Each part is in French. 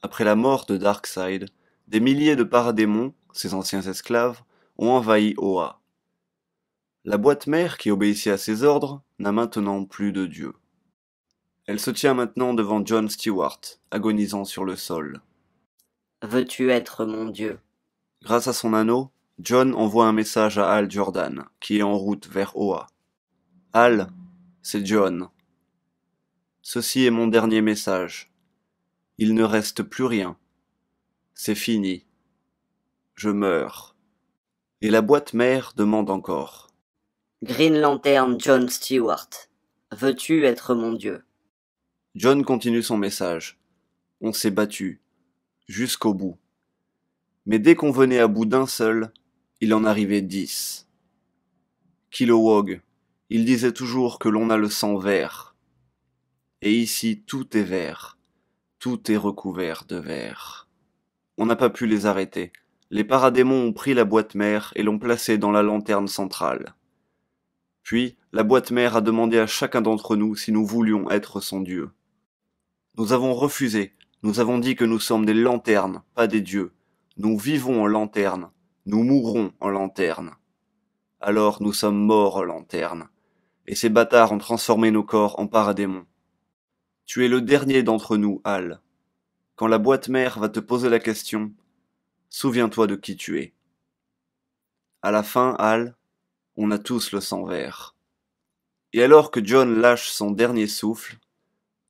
après la mort de Darkseid, des milliers de paradémons, ses anciens esclaves, ont envahi Oa. La boîte mère qui obéissait à ses ordres n'a maintenant plus de dieu. Elle se tient maintenant devant Jon Stewart, agonisant sur le sol. Veux-tu être mon dieu? Grâce à son anneau, Jon envoie un message à Hal Jordan, qui est en route vers Oa. Hal, c'est Jon. Ceci est mon dernier message. Il ne reste plus rien. C'est fini. Je meurs. Et la boîte mère demande encore. Green Lantern Jon Stewart, veux-tu être mon dieu? Jon continue son message. On s'est battu. Jusqu'au bout. Mais dès qu'on venait à bout d'un seul, il en arrivait 10. Kilowog, il disait toujours que l'on a le sang vert. Et ici, tout est vert. Tout est recouvert de vert. On n'a pas pu les arrêter. Les paradémons ont pris la boîte mère et l'ont placée dans la lanterne centrale. Puis, la boîte mère a demandé à chacun d'entre nous si nous voulions être son dieu. Nous avons refusé. Nous avons dit que nous sommes des lanternes, pas des dieux. Nous vivons en lanterne. Nous mourrons en lanterne. Alors nous sommes morts en lanterne. Et ces bâtards ont transformé nos corps en paradémons. Tu es le dernier d'entre nous, Hal. Quand la boîte mère va te poser la question, souviens-toi de qui tu es. À la fin, Hal, on a tous le sang vert. Et alors que Jon lâche son dernier souffle,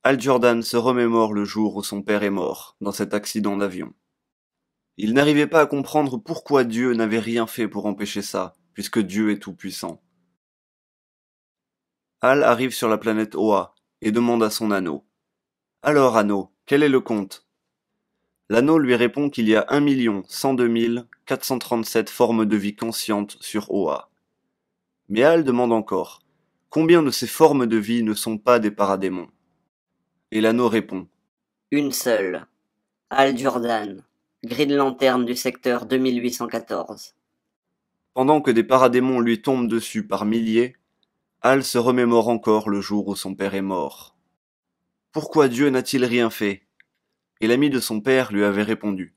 Hal Jordan se remémore le jour où son père est mort, dans cet accident d'avion. Il n'arrivait pas à comprendre pourquoi Dieu n'avait rien fait pour empêcher ça, puisque Dieu est tout-puissant. Hal arrive sur la planète Oa et demande à son anneau. « Alors, anneau, quel est le compte ?» L'anneau lui répond qu'il y a 1 102 437 formes de vie conscientes sur Oa. Mais Hal demande encore, combien de ces formes de vie ne sont pas des paradémons? Et l'anneau répond, Une seule. Hal Jordan, Green Lantern du secteur 2814. Pendant que des paradémons lui tombent dessus par milliers, Hal se remémore encore le jour où son père est mort. Pourquoi Dieu n'a-t-il rien fait? Et l'ami de son père lui avait répondu,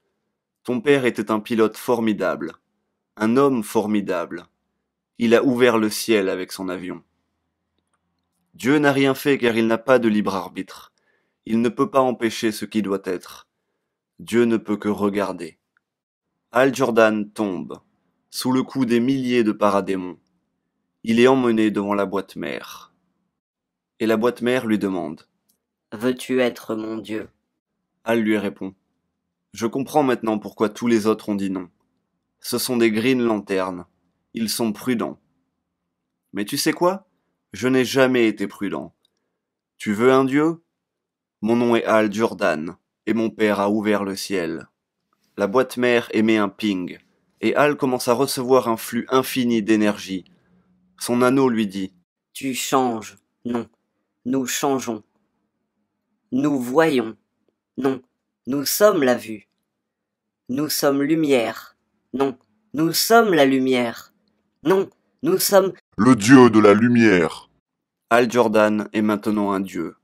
ton père était un pilote formidable, un homme formidable. Il a ouvert le ciel avec son avion. Dieu n'a rien fait car il n'a pas de libre arbitre. Il ne peut pas empêcher ce qui doit être. Dieu ne peut que regarder. Hal Jordan tombe, sous le coup des milliers de paradémons. Il est emmené devant la boîte mère. Et la boîte mère lui demande. Veux-tu être mon dieu? Hal lui répond. Je comprends maintenant pourquoi tous les autres ont dit non. Ce sont des Green Lanterns. Ils sont prudents. Mais tu sais quoi? Je n'ai jamais été prudent. Tu veux un dieu? Mon nom est Hal Jordan, et mon père a ouvert le ciel. La boîte mère émet un ping, et Hal commence à recevoir un flux infini d'énergie. Son anneau lui dit « Tu changes. Non. Nous changeons. Nous voyons. Non. Nous sommes la vue. Nous sommes lumière. Non. Nous sommes la lumière. Non. Nous sommes le dieu de la lumière. » Hal Jordan est maintenant un dieu.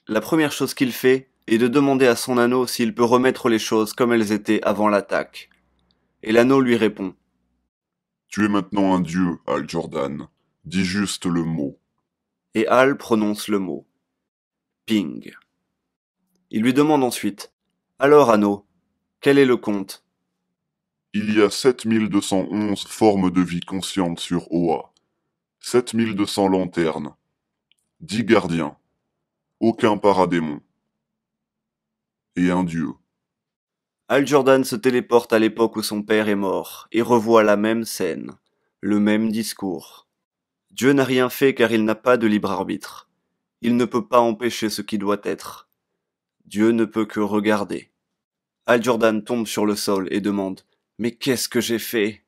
La première chose qu'il fait est de demander à son anneau s'il peut remettre les choses comme elles étaient avant l'attaque. Et l'anneau lui répond. Tu es maintenant un dieu, Hal Jordan. Dis juste le mot. Et Hal prononce le mot. Ping. Il lui demande ensuite. Alors, anneau, quel est le compte? Il y a 7211 formes de vie conscientes sur Oa. 7200 lanternes. 10 gardiens. Aucun paradémon. Et un dieu. Hal Jordan se téléporte à l'époque où son père est mort et revoit la même scène, le même discours. Dieu n'a rien fait car il n'a pas de libre arbitre. Il ne peut pas empêcher ce qui doit être. Dieu ne peut que regarder. Hal Jordan tombe sur le sol et demande « Mais qu'est-ce que j'ai fait ?»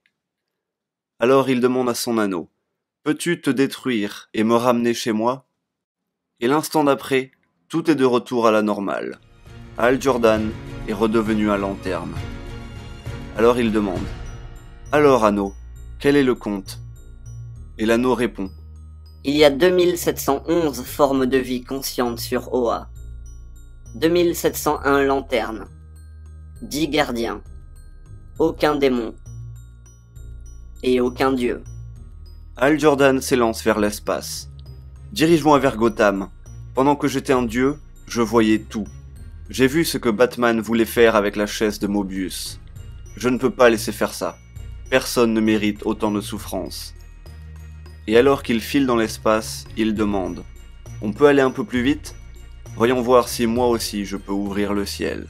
Alors il demande à son anneau « Peux-tu te détruire et me ramener chez moi ?» Et l'instant d'après, tout est de retour à la normale. Hal Jordan est redevenu un lanterne. Alors il demande « Alors anneau, quel est le compte ?» Et l'anneau répond « Il y a 2711 formes de vie conscientes sur Oa. 2701 lanternes. 10 gardiens. Aucun démon. Et aucun dieu. Hal Jordan s'élance vers l'espace. Dirige-moi vers Gotham. Pendant que j'étais un dieu, je voyais tout. J'ai vu ce que Batman voulait faire avec la chaise de Mobius. Je ne peux pas laisser faire ça. Personne ne mérite autant de souffrance. Et alors qu'il file dans l'espace, il demande : « On peut aller un peu plus vite ? Voyons voir si moi aussi je peux ouvrir le ciel. »